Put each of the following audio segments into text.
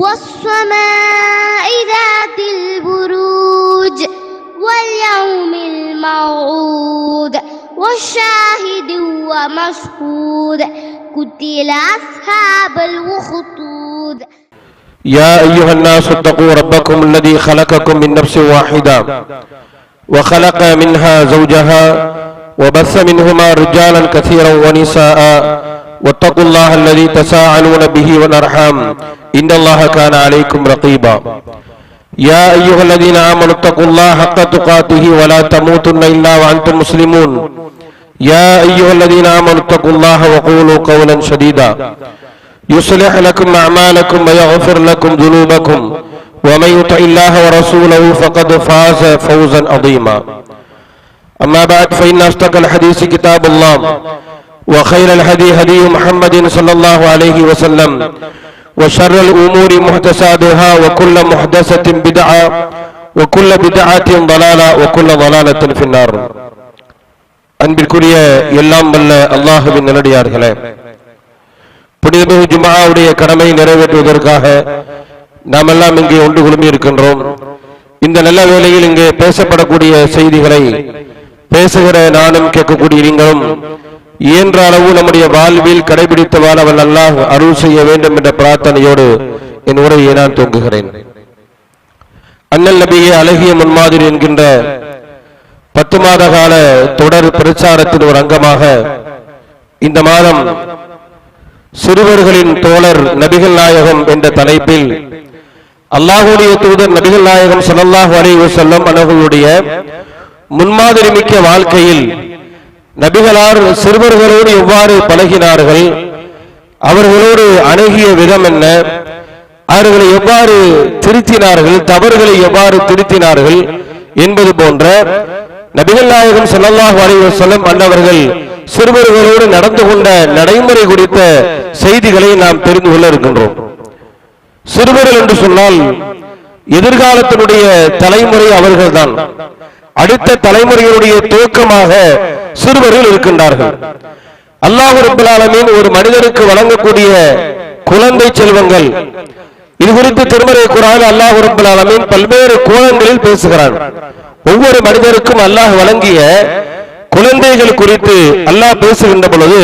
والسماء ذات البروج واليوم الموعود والشاهد ومشهود قتل أصحاب الأخدود. يا أيها الناس اتقوا ربكم الذي خلقكم من نفس واحدة وخلق منها زوجها وبث منهما رجالا كثيرا ونساء واتقوا الله الذي تساءلون به والأرحام إن الله كان عليكم رقيبا. يا أيها الذين آمنوا اتقوا الله حق تقاته ولا تموتن إلا وأنتم مسلمون. يا أيها الذين آمنوا اتقوا الله وقولوا قولا سديدا يصلح لكم أعمالكم ويغفر لكم ذنوبكم ومن يطع الله ورسوله فقد فاز فوزا عظيما. أما بعد فإن أصدق الحديث كتاب الله وخير الهدي هدي محمد صلى الله عليه وسلم وشر الأمور محدثاتها وكل محدثة بدعة وكل بدعة ضلالة وكل ضلالة في النار. அன்பிற்குரிய எல்லாம் வல்ல அல்லாஹ்வின் நல்லடியார்களே, புனிதமிகு ஜும்ஆவுடைய கடமை நிறைவேற்றுவதற்காக நாம் எல்லாம் இங்கே ஒன்று குழுமி இருக்கின்றோம். இந்த நல்ல வேளையில் இங்கே பேசப்படக்கூடிய செய்திகளை பேசுகிற நானும் கேட்கக்கூடிய நீங்களும் இயன்ற அளவு நம்முடைய வாழ்வில் கடைபிடித்த வாழவன் அல்லாஹ் அருள் செய்ய வேண்டும் என்ற பிரார்த்தனையோடு என் உரையை நான் துவங்குகிறேன். அண்ணல் நபியே அழகிய முன்மாதிரி என்கின்ற 10 மாத கால தொடர் பிரச்சாரத்தின் ஒரு அங்கமாக இந்த மாதம் சிறுவர்களின் தோழர் நபிகள் நாயகம் என்ற தலைப்பில் அல்லாஹ்வுடைய தூதர் நபிகள் நாயகம் ஸல்லல்லாஹு அலைஹி வஸல்லம் அவர்களுடைய முன்மாதிரி மிக்க வாழ்க்கையில் நபிகளார் சிறுவர்களோடு எவ்வாறு பழகினார்கள், அவர்களோடு அணுகிய விதம் என்ன, அவர்களை எவ்வாறு திருத்தினார்கள், தவறுகளை எவ்வாறு திருத்தினார்கள் என்பது போன்ற நபிகள் நாயகம் ஸல்லல்லாஹு அலைஹி வஸல்லம் அன்னவர்கள் சிறுவர்களோடு நடந்து கொண்ட நடைமுறை குறித்த செய்திகளை நாம் தெரிந்து கொள்ள இருக்கின்றோம். சிறுவர்கள் என்று சொன்னால் எதிர்காலத்தினுடைய தலைமுறை அவர்கள்தான். அடுத்த தலைமுறையினுடைய துவக்கமாக சிறுவர்கள் இருக்கின்றார்கள். அல்லாஹ் ரப்பல் ஆலமீன் ஒரு மனிதனுக்கு வழங்கக்கூடிய குழந்தை செல்வங்கள், இது குறித்து திருமறை குர்ஆனில் அல்லாஹ் ரப்பல் ஆலமீன் பல்வேறு கோணங்களில் பேசுகிறான். ஒவ்வொரு மனிதருக்கும் அல்லாஹ் வழங்கிய குழந்தைகள் குறித்து அல்லாஹ் பேசுகின்ற பொழுது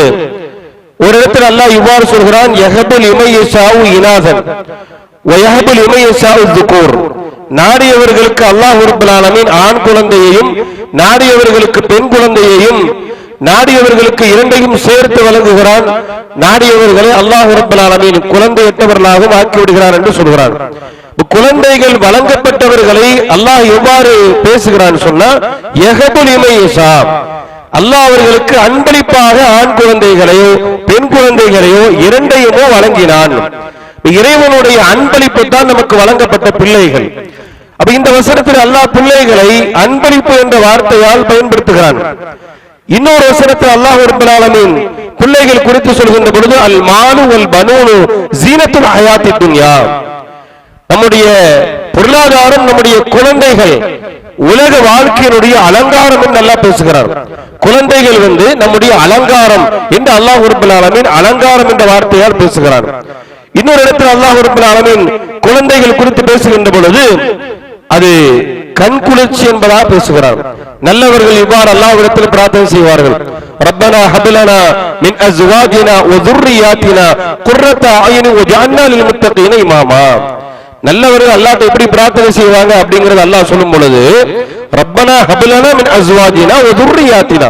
ஒரு இடத்தில் அல்லாஹ் இவ்வாறு சொல்கிறான், யஹபுல் இமையஷாஉ இனாதன் வ யஹபுல் இமையஷாஉ ذுகூர். நாடியவர்களுக்கு அல்லாஹ் ரப்பல் ஆலமீன் ஆண் குழந்தையையும் நாடியவர்களுக்கு பெண் குழந்தையையும் நாடியவர்களுக்கு இரண்டையும் சேர்த்து வழங்குகிறான். நாடியவர்களை அல்லாஹ் ரப்பல் ஆலமீன் குழந்தையற்றவர்களாகவும் ஆக்கி விடுகிறான் என்று சொல்கிறான். குழந்தைகள் வழங்கப்பட்டவர்களை அல்லாஹ் எவ்வாறு பேசுகிறான் சொன்னா, யஹபுல் இமையஷா, அல்லாஹ் அவர்களுக்கு அன்பளிப்பாக ஆண் குழந்தைகளையோ பெண் குழந்தைகளையோ இரண்டையுமோ வழங்கினான். இறைவனுடைய அன்பளிப்பு தான் நமக்கு வழங்கப்பட்ட பிள்ளைகள். அப்ப இந்த வசனத்தில் அல்லாஹ் பிள்ளைகளை அன்பளிப்பு என்ற வார்த்தையால் பயன்படுத்துகிறான். இன்னொரு வசனத்தில் அல்லாஹ் ரப்பல் ஆலமீன் பிள்ளைகள் குறித்து சொல்கின்ற பொழுது, அல் மாலு வல் பனூனு ஜீனத்துல் ஹயாத்தித் துன்யா, நம்முடைய பொருளாதாரம், நம்முடைய குழந்தைகள் உலக வாழ்க்கையினுடைய அலங்காரம் என்று அல்லாஹ் பேசுகிறார். குழந்தைகள் நம்முடைய அலங்காரம் என்று அல்லாஹ் ரப்பல் ஆலமீன் அலங்காரம் என்ற வார்த்தையால் பேசுகிறார். இன்னொரு இடத்தில் அல்லாஹ் ரப்பல் ஆலமீன் குழந்தைகள் குறித்து பேசுகின்ற பொழுது அது கண் குளிர்ச்சி என்பதாக பேசுகிறார். நல்லவர்கள் இவ்வாறு அல்லாஹ்விடத்தில் பிரார்த்தனை செய்வார்கள், ரப்பனா ஹப்லனா மின் அஸ்வாஜினா வ ذُرِّيَّاتِنَا قُرَّةَ أَعْيُنٍ وَاجْعَلْنَا لِلْمُتَّقِينَ إِمَامًا. நல்லவர்கள் அல்லாஹ்வை எப்படி பிரார்த்தனை செய்வாங்க அப்படிங்கறது அல்லாஹ் சொல்லும் பொழுது, ரப்பனா ஹப்லனா மின் அஸ்வாஜினா வ ذُرِّيَّاتِنَا,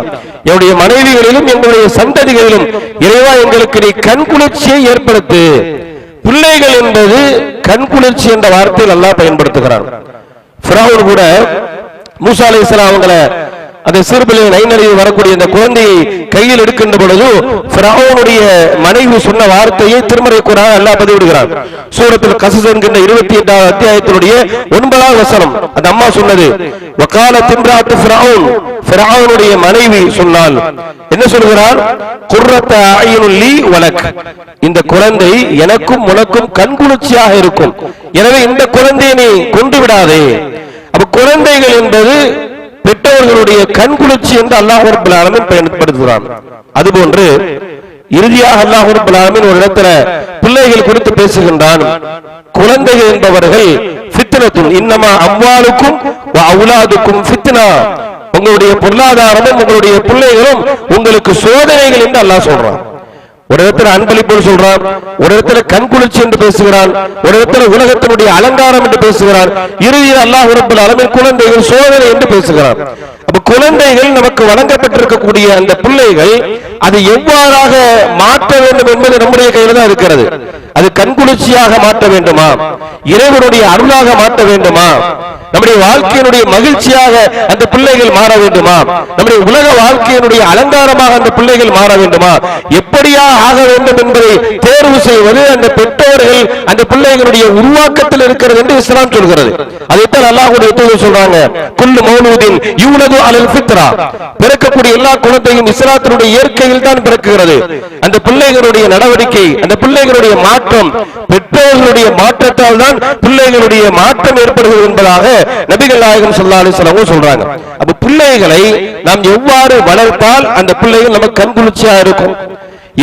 என்னுடைய மனைவிகளிலும் என்னுடைய சந்ததிகளிலும் இறைவா எங்களுக்கு நீ கண் குளிர்ச்சியை ஏற்படுத்து. பிள்ளைகள் என்பது கண் குளிர்ச்சி என்ற வார்த்தையில் அல்லாஹ் பயன்படுத்துகிறான். ஃபிரௌன் கூட மூசா அலைஹிஸ்ஸலாம் அவங்களை அந்த சிறுபிள்ளை நைநடையில் வரக்கூடிய அந்த குழந்தையை கையில் எடுக்கின்ற பொழுது ஃபிரௌனுடைய மனைவி சொன்ன வார்த்தையை திருமறை குர்ஆன் அல்லாஹ் பதிவிடுகிறார். சூரத்துல் கஸஸ் என்கின்ற 28வது அத்தியாயத்தினுடைய 9வது வசனம். அந்த அம்மா சொன்னது, வகாலத் இம்ராத்து ஃபிரௌன், ஃபிரௌனுடைய மனைவி சொன்னாள், என்ன சொல்கிறார், குர்ரத்த அய்யுன் லீ வலக், இந்த குழந்தை எனக்கும் உனக்கும் கண்குளிர்ச்சியாக இருக்கும், எனவே இந்த குழந்தையை நீ கொண்டு விடாதே. அப்ப குழந்தைகள் என்பது பெற்றோர்களுடைய கண்குளிர்ச்சி என்று அல்லாஹ் ரப்பல் ஆலமீன் பயன்படுத்துகிறான். அதுபோன்று இறுதியாக அல்லாஹ் ரப்பல் ஆலமீன் ஒரு இடத்துல பிள்ளைகள் குறித்து பேசுகின்றான். குழந்தைகள் என்பவர்கள் ஃபித்னத்துன் இன்னமா அம்வாலுக்கும் வ அவுலாதுக்கும் ஃபித்னா, உங்களுடைய பொருளாதாரமும் உங்களுடைய பிள்ளைகளும் உங்களுக்கு சோதனைகள் என்று அல்லாஹ் சொல்றான். ஒரு இடத்துல அன்பளிப்பு சொல்றான், ஒரு இடத்துல கண்குளிர்ச்சி என்று பேசுகிறான், ஒரு இடத்துல உலகத்தினுடைய அலங்காரம் என்று பேசுகிறான், இறுதியில் அல்லாஹ் ரப்பல் ஆலமீன் குழந்தைகள் சோதனை என்று பேசுகிறான். அப்ப குழந்தைகள் நமக்கு வழங்கப்பட்டிருக்கக்கூடிய அந்த பிள்ளைகள் அது எவ்வாறாக மாற்ற வேண்டும் என்பது நம்முடைய கையில் தான் இருக்கிறது. அது கண்குளிர்ச்சியாக மாற்ற வேண்டுமா, இறைவனுடைய அருளாக மாற்ற வேண்டுமா, நம்முடைய வாழ்க்கையினுடைய மகிழ்ச்சியாக அந்த பிள்ளைகள் மாற வேண்டுமா, நம்முடைய உலக வாழ்க்கையினுடைய அலங்காரமாக அந்த பிள்ளைகள் மாற வேண்டுமா, எப்படியா ஆக வேண்டும் என்பதை தேர்வு செய்வது அந்த பெற்றோர்கள் அந்த பிள்ளைகளுடைய உருவாக்கத்தில் இருக்கிறது என்று இஸ்லாம் சொல்கிறது. அதைத்தான் அல்லாஹ்வுடைய தூதர் சொல்றாங்க, குல்லு மௌலூதின் யூலது அலல் ஃபித்ரா, பிறக்கக்கூடிய எல்லா குழந்தையும் இஸ்லாத்தினுடைய இயற்கையில் தான் பிறக்கிறது. அந்த பிள்ளைகளுடைய நடவடிக்கை, அந்த பிள்ளைகளுடைய மாற்றம், பெற்றோர்களுடைய மாற்றத்தால் தான் பிள்ளைகளுடைய மாற்றம் ஏற்படுகிறது என்பதாக நபிகள் நாயகம் ஸல்லல்லாஹு அலைஹி வஸல்லம் சொல்றாங்க. அப்ப பிள்ளைகளை நாம் எவ்வாறு வளர்த்தால் அந்த பிள்ளைகள் நமக்கு கண்குளிர்ச்சியா இருக்கும்,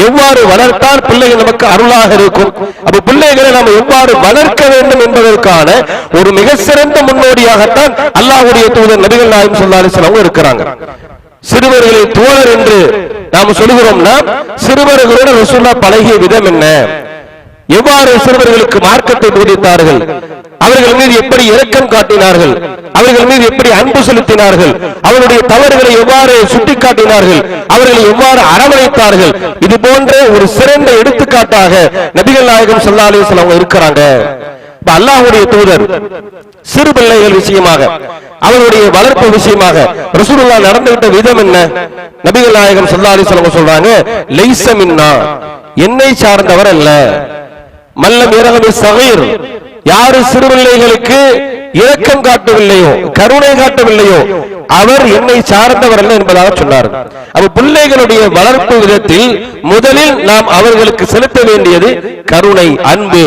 எவ்வாறு வளர்த்தால் பிள்ளைகள் நமக்கு அருளாக இருக்கும், அப்ப பிள்ளைகளை நாம் எவ்வாறு வளர்க்க வேண்டும் என்பதற்கான ஒரு மிக சிறந்த முன்னோடியாகத்தான் அல்லாஹ்வுடைய தூதர் நபிகள் நாயகம் ஸல்லல்லாஹு அலைஹி வஸல்லம் இருக்கிறாங்க. சிறுவர்களை தோழர் என்று நாம் சொல்கிறோம்னா, சிறுவர்களோடு ரசூலுல்லாஹ் பழகிய விதம் என்ன, எவ்வாறு சிறுவர்களுக்கு மார்க்கத்தை போதித்தார்கள், அவர்கள் மீது எப்படி இரக்கம் காட்டினார்கள், அவர்கள் மீது எப்படி அன்பு செலுத்தினார்கள், அவருடைய தவறுகளை எவ்வாறு சுட்டிக்காட்டினார்கள், அவர்களை எவ்வாறு அரவணைத்தார்கள், இது போன்ற ஒரு சிறந்த எடுத்துக்காட்டாக நபிகள் நாயகம் ஸல்லல்லாஹு அலைஹி வஸல்லம் இருக்கிறாங்க. அல்லாஹ்வுடைய தூதர் சிறு பிள்ளைகள் விஷயமாக, அவருடைய வளர்ப்பு விஷயமாக ரசூலுல்லாஹ் நடந்துவிட்ட விதம் என்ன, நபிகள் நாயகம் ஸல்லல்லாஹு அலைஹி வஸல்லம் சொல்றாங்க, லைஸ மின்னா, என்னை சார்ந்தவர் அல்ல. மல்லம் இரகமி ஸகீர், யாரு சிறுபிள்ளைகளுக்கு இரக்கம் காட்டவில்லையோ, கருணை காட்டவில்லையோ, அவர் என்னை சார்ந்தவர் அல்ல என்பதாக சொன்னார். அப்ப பிள்ளைகளுடைய வளர்ப்பு விதத்தில் முதலில் நாம் அவர்களுக்கு செலுத்த வேண்டியது கருணை, அன்பு.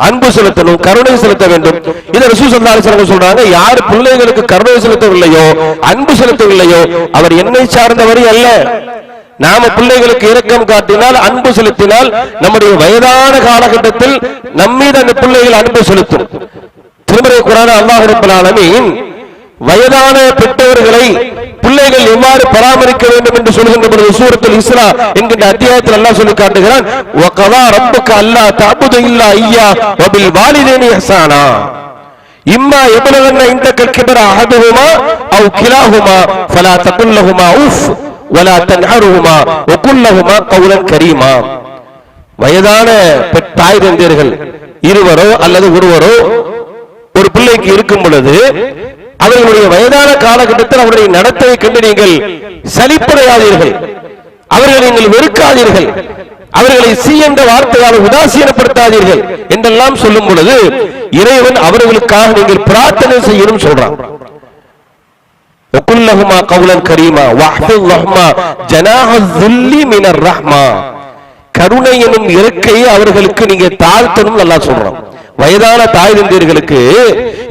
அன்பு செலுத்தணும், கருணை செலுத்த வேண்டும். இதை ரசூல் ஸல்லல்லாஹு அலைஹி வஸல்லம் சொல்றாங்க, யார் பிள்ளைகளுக்கு கருணை செலுத்தவில்லையோ, அன்பு செலுத்தவில்லையோ, அவர் என்னை சார்ந்தவர் அல்ல. நாம பிள்ளைகளுக்கு இரக்கம் காட்டினால், அன்பு செலுத்தினால், நம்முடைய வயதான காலகட்டத்தில் நம்மீது அந்த பிள்ளைகள் அன்பு செலுத்தும். திருமறை குர்ஆன் அல்லாஹ் ரப்பல் ஆலமீன் வயதான பெற்றோர்களை பிள்ளைகள் எவ்வாறு பராமரிக்க வேண்டும் என்று சொல்கின்ற பொழுது சூரத்துல் இஸ்ரா என்கின்ற அத்தியாயத்தில் அல்லாஹ் சொல்லி காட்டுகிறான், வகதா ரப்புக அல்லா தஅபுது இல்லா இய்யா வபில் வாலிதைனி இஹ்சானா இம்மா யபலகன்ன இந்தக கிபர அஹதுஹுமா அவ் கிலாஹுமா ஃபலா தகுல் லஹுமா உஃப் வலா தன்ஹருஹுமா வகுல் லஹுமா கௌலன் கரீமா. வயதான தாய் தந்தையர்கள் இருவரோ அல்லது ஒருவரோ ஒரு பிள்ளைக்கு இருக்கும் பொழுது அவர்களுடைய வயதான காலகட்டத்தில் அவருடைய நடத்தையை கண்டு நீங்கள் சலிப்படையாதீர்கள், அவர்களை நீங்கள் வெறுக்காதீர்கள், அவர்களை சி என்ற வார்த்தையால் உதாசீனப்படுத்தாதீர்கள் என்றெல்லாம் சொல்லும் பொழுது இறைவன் அவர்களுக்காக நீங்கள் பிரார்த்தனை செய்யணும் சொல்றான். வகுல்லஹுமா கௌலன் கரீமா வஹ்ஃபில் லஹுமா ஜனாஹ ஸுல்லி மினர் ரஹ்மா, கருணை எனும் இறக்கையை அவர்களுக்கு நீங்க தாழ்த்தணும் அல்லாஹ் சொல்றான். வயதான தாய் தந்தையர்களுக்கு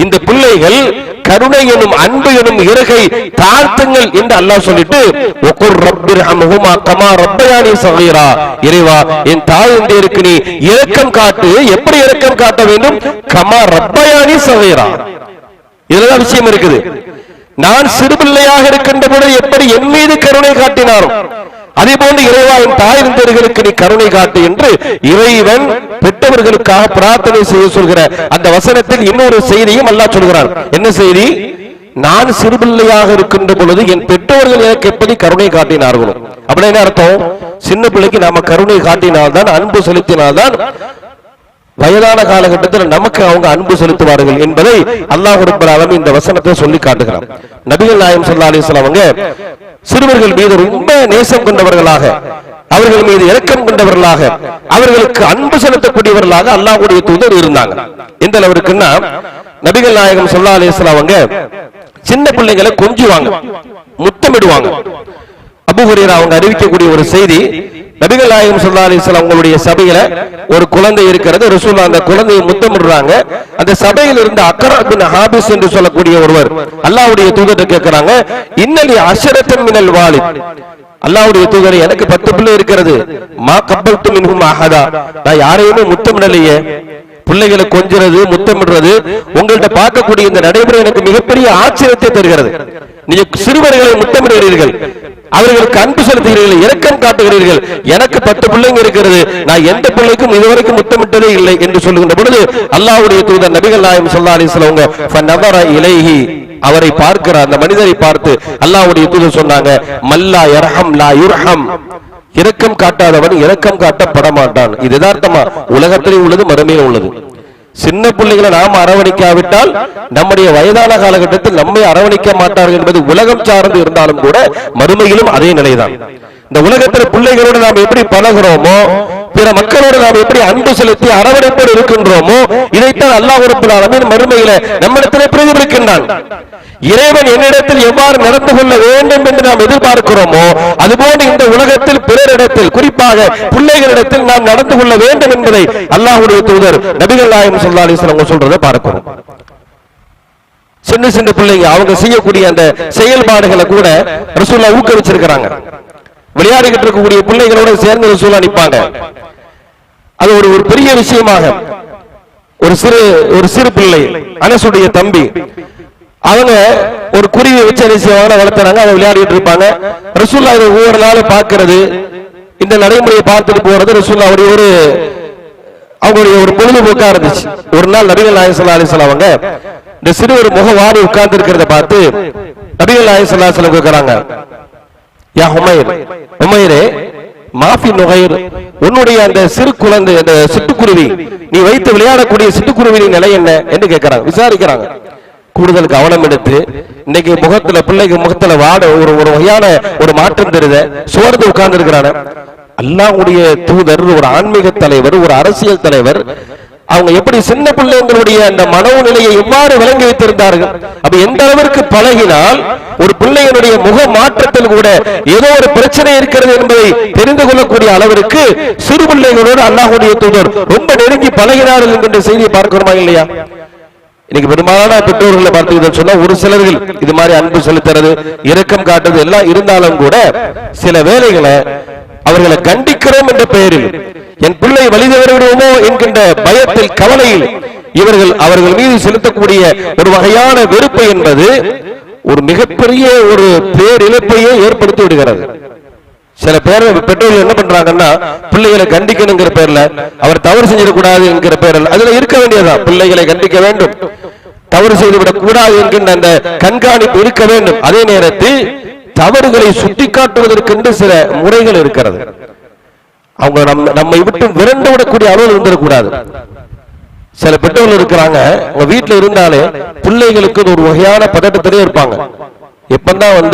இந்த பிள்ளைகள் கருணை எனும் அன்பு எனும் இறகை தாழ்த்துங்கள் என்று அல்லாஹ் சொல்லிட்டு வகுர் ரப்பிர்ஹம்ஹுமா கமா ரப்பயானி ஸகீரா, இறைவா என் தாய் தந்தையருக்கு நீ இரக்கம் காட்டு. எப்படி இரக்கம் காட்ட வேண்டும்? கமா ரப்பயானி ஸகீரா. இதுதான் விஷயம் இருக்குது. நான் சிறுபிள்ளையாக இருக்கின்ற பொழுது எப்படி என் மீது கருணை காட்டினாரோ அதே போன்று இறைவா என் தாய் தந்தையர்களுக்கு நீ கருணை காட்டு என்று இறைவன் பெற்றவர்களுக்காக பிரார்த்தனை செய்ய சொல்கிற அந்த வசனத்தில் இன்னொரு செய்தியும் அல்லாஹ் சொல்கிறான். என்ன செய்தி? நான் சிறுபிள்ளையாக இருக்கின்ற பொழுது என் பெற்றோர்கள் எனக்கு எப்படி கருணை காட்டினார்களோ. அப்படி என்ன அர்த்தம்? சின்ன பிள்ளைக்கு நாம கருணை காட்டினால்தான், அன்பு செலுத்தினால்தான் வயதான காலகட்டத்தில் நமக்கு அவங்க அன்பு செலுத்துவார்கள் என்பதை அல்லாஹ் ரப்பல் ஆலமீன் இந்த வசனத்தை சொல்லி காட்டுகிறார். நபிகள் நாயகம் ஸல்லல்லாஹு அலைஹி வஸல்லம் அவங்க சிறுவர்கள் மீது ரொம்ப நேசம் கொண்டவர்களாக, அவர்கள் மீது இரக்கம் கொண்டவர்களாக, அவர்களுக்கு அன்பு செலுத்தக்கூடியவர்களாக அல்லாஹ்வுடைய தூதர் இருந்தாங்க. எந்த அளவிற்குன்னா நபிகள் நாயகம் ஸல்லல்லாஹு அலைஹி வஸல்லம் அவங்க சின்ன பிள்ளைகளை கொஞ்சுவாங்க, முத்தமிடுவாங்க. அபூ ஹுரைரா அவங்க அறிவிக்கக்கூடிய ஒரு செய்தி, நபிகள் நாயகம் ஸல்லல்லாஹு அலைஹி வஸல்லம் அவங்களுடைய சபையில ஒரு குழந்தை இருக்கிறது. ரசூலுல்லாஹ் அந்த குழந்தையை முத்தமிடுறாங்க. அந்த சபையில் இருந்த அக்ரா பின் ஹாபிஸ் என்று சொல்லக்கூடிய ஒருவர் அல்லாஹ்வுடைய தூதர்கிட்ட கேட்கிறாங்க, இன்னலி அஷரத்தன் மினல் வாலித், அல்லாஹ்வுடைய தூதரே, எனக்கு 10 பிள்ளை இருக்கிறது. மா கப்பல்து மின்ஹும் அஹதா, நான் யாரையுமே முத்தமிடலையே. பிள்ளைகளை கொஞ்சிறது முத்தமிடுறது உங்கள்கிட்ட பார்க்கக்கூடிய இந்த நடைமுறை எனக்கு மிகப்பெரிய ஆச்சரியத்தை தருகிறது. நீங்க சிறுவர்களை முத்தமிடுகிறீர்கள், அவர்களுக்கு அன்பு செலுத்துகிறீர்கள், இரக்கம் காட்டுகிறீர்கள். எனக்கு 10 பிள்ளைங்க இருக்கிறது, நான் எந்த பிள்ளைக்கும் இதுவரைக்கும் முத்தமிட்டதே இல்லை என்று சொல்லுகின்ற பொழுது அல்லாஹ்வுடைய தூதர் நபிகள் நாயகம் ஸல்லல்லாஹு அலைஹி வஸல்லம் ஃபநதர இலைஹி, அவரை பார்க்கிற அந்த மனிதரை பார்த்து அல்லாஹ்வுடைய தூதர் சொன்னாங்க, மல்லா யர்ஹம் லா யுர்ஹம், இரக்கம் காட்டாதவன் இரக்கம் காட்டப்பட மாட்டான். இது யதார்த்தமா உலகத்திலே உள்ளது, மறுமையிலும் உள்ளது. சின்ன பிள்ளைகளை நாம் அரவணைக்காவிட்டால் நம்முடைய வயதான காலகட்டத்தில் நம்மை அரவணைக்க மாட்டார்கள் என்பது உலகம் சார்ந்து இருந்தாலும் கூட மறுமையிலும் அதே நிலைதான். இந்த உலகத்தில் பிள்ளைகளோடு நாம் எப்படி பழகிறோமோ, பிற மக்களோடு நாம் எப்படி அன்பு செலுத்தி அரவணைப்போடு இருக்கின்றோமோ, இதைத்தான் அல்லாஹ் ரப்பல் ஆலமீன் மறுமையில நம்மிடத்திலே பிரதிபலிக்கின்றான். இறைவன் என்னிடத்தில் எவ்வாறு நடந்து கொள்ள வேண்டும் என்று நாம் எதிர்பார்க்கிறோமோ, அதுபோன்று இந்த உலகத்தில் பிறரிடத்தில், குறிப்பாக பிள்ளைகளிடத்தில் நாம் நடந்து கொள்ள வேண்டும் என்பதை அல்லாஹ்வுடைய தூதர் நபிகள் நாயகம் ஸல்லல்லாஹு அலைஹி வஸல்லம் சொல்றதை பார்க்கிறோம். சின்ன சின்ன பிள்ளைங்க அவங்க செய்யக்கூடிய அந்த செயல்பாடுகளை கூட ரசூலுல்லாஹ் ஊக்குவிச்சிருக்கிறாங்க. விளையாடிக்கிட்டு இருக்கக்கூடிய பிள்ளைகளோட சேர்ந்து ரசூலுல்லாஹ் நிப்பாங்க. அது ஒரு பெரிய விஷயமாக, ஒரு சிறு பிள்ளை அனசுடைய தம்பி, அவங்க ஒரு குருவி வச்சு வளர்த்துறாங்க, அதை விளையாடிட்டு இருப்பாங்க. ரசூலுல்லாஹ் இதை ஒவ்வொரு நாளும் பார்க்கிறது, இந்த நடைமுறையை பார்த்துட்டு போறது ரசூலுல்லாஹ் அவங்களுடைய ஒரு பொழுதுபோக்கா இருந்துச்சு. ஒரு நாள் நபிகள் நாயகம் ஸல்லல்லாஹு அலைஹி வஸல்லம் அவங்க இந்த சிறுவர் முகவாடி உட்கார்ந்து இருக்கிறத பார்த்து நபிகள் நாயகம் ஸல்லல்லாஹு அலைஹி வஸல்லம் கேக்குறாங்க, யா ஹுமைர், உமைரே, மாஃபி நுகைர், உன்னுடைய அந்த சிறு குழந்தை, அந்த சிட்டுக்குருவி, நீ வைத்து விளையாடக்கூடிய சிட்டுக்குருவியின் நிலை என்ன என்று கேட்கிறாங்க, விசாரிக்கிறாங்க. கூடுதல் கவனம் எடுத்து இன்னைக்கு முகத்துல, பிள்ளைக்கு முகத்துல வாட ஒரு வகையான ஒரு மாற்றம் தெரியுது, சோர்ந்து உட்கார்ந்து இருக்கிறான. அல்லாஹ்வுடைய தூதர் ஒரு ஆன்மீக தலைவர், ஒரு அரசியல் தலைவர், அவங்க எப்படி சின்ன பிள்ளைங்களுடைய அந்த மனோநிலையை எவ்வாறு விளங்கி வைத்திருந்தார்கள். அப்ப எந்த அளவிற்கு பழகினால் ஒரு பிள்ளைகளுடைய முக மாற்றத்தில் கூட ஏதோ ஒரு பிரச்சனை இருக்கிறது என்பதை தெரிந்து கொள்ளக்கூடிய அளவிற்கு சிறு பிள்ளைகளோடு அல்லாஹ்வுடைய தூதர் ரொம்ப நெருங்கி பழகினார்கள் என்கின்ற செய்தியை பார்க்கிறோமா இல்லையா? இன்னைக்கு பெரும்பாலான பெற்றோர்களை பார்த்து சொன்னா ஒரு சிலர்கள் இது மாதிரி அன்பு செலுத்துறது, இரக்கம் காட்டுறது எல்லாம் இருந்தாலும் கூட சில வேளைகளை அவர்களை கண்டிக்கிறோம் என்ற பெயரில், என் பிள்ளை வழிதவறி விடுவோமோ என்கின்ற பயத்தில், கவலையில் இவர்கள் அவர்கள் மீது செலுத்தக்கூடிய ஒரு வகையான வெறுப்பு என்பது ஒரு மிகப்பெரிய ஒரு பேரிழப்பையே ஏற்படுத்தி விடுகிறது. சில பேர் பெற்றோர்கள் என்ன பண்றாங்கன்னா, பிள்ளைகளை கண்டிக்கணுங்கிற பேர்ல, அவர் தவறு செஞ்சிடக்கூடாது என்கிற பேரில், அதுல இருக்க வேண்டியதான், பிள்ளைகளை கண்டிக்க வேண்டும், தவறு செய்துவிடக் கூடாது என்கின்ற அந்த கண்காணிப்பு இருக்க வேண்டும். அதே நேரத்தில் தவறுகளை சுட்டிக்காட்டுவதற்கென்று சில முறைகள் இருக்கிறது. அவங்க நம்மை விட்டு விரண்டு விடக்கூடிய அளவில் இருந்துடக்கூடாது. சில பெற்றோர்கள் இருக்கிறாங்க, உங்க வீட்டுல இருந்தாலே பிள்ளைகளுக்கு ஒரு வகையான பதட்டத்திலே இருப்பாங்க. எப்பதான்